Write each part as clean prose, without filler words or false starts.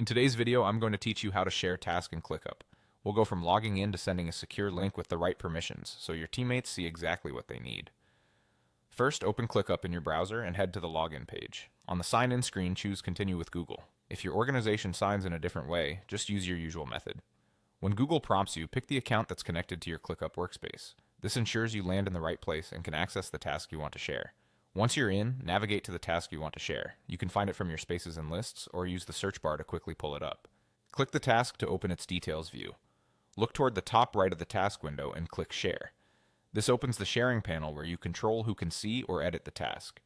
In today's video, I'm going to teach you how to share tasks in ClickUp. We'll go from logging in to sending a secure link with the right permissions, so your teammates see exactly what they need. First, open ClickUp in your browser and head to the login page. On the sign in screen, choose Continue with Google. If your organization signs in a different way, just use your usual method. When Google prompts you, pick the account that's connected to your ClickUp workspace. This ensures you land in the right place and can access the task you want to share. Once you're in, navigate to the task you want to share. You can find it from your spaces and lists, or use the search bar to quickly pull it up. Click the task to open its details view. Look toward the top right of the task window and click Share. This opens the sharing panel where you control who can see or edit the task.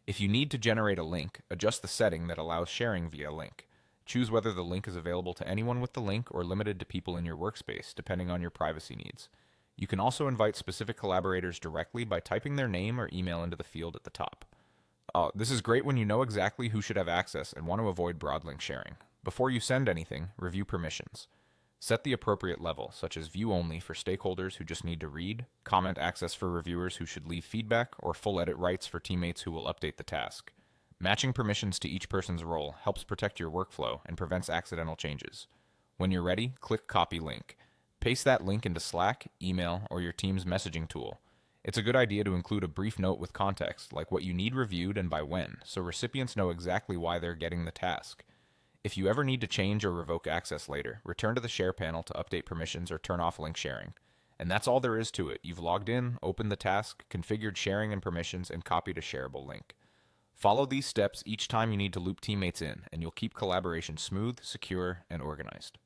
If you need to generate a link, adjust the setting that allows sharing via link. Choose whether the link is available to anyone with the link or limited to people in your workspace, depending on your privacy needs. You can also invite specific collaborators directly by typing their name or email into the field at the top. This is great when you know exactly who should have access and want to avoid broad link sharing. Before you send anything, review permissions. Set the appropriate level, such as view only for stakeholders who just need to read, comment access for reviewers who should leave feedback, or full edit rights for teammates who will update the task. Matching permissions to each person's role helps protect your workflow and prevents accidental changes. When you're ready, click Copy Link. Paste that link into Slack, email, or your team's messaging tool. It's a good idea to include a brief note with context, like what you need reviewed and by when, so recipients know exactly why they're getting the task. If you ever need to change or revoke access later, return to the Share panel to update permissions or turn off link sharing. And that's all there is to it. You've logged in, opened the task, configured sharing and permissions, and copied a shareable link. Follow these steps each time you need to loop teammates in, and you'll keep collaboration smooth, secure, and organized.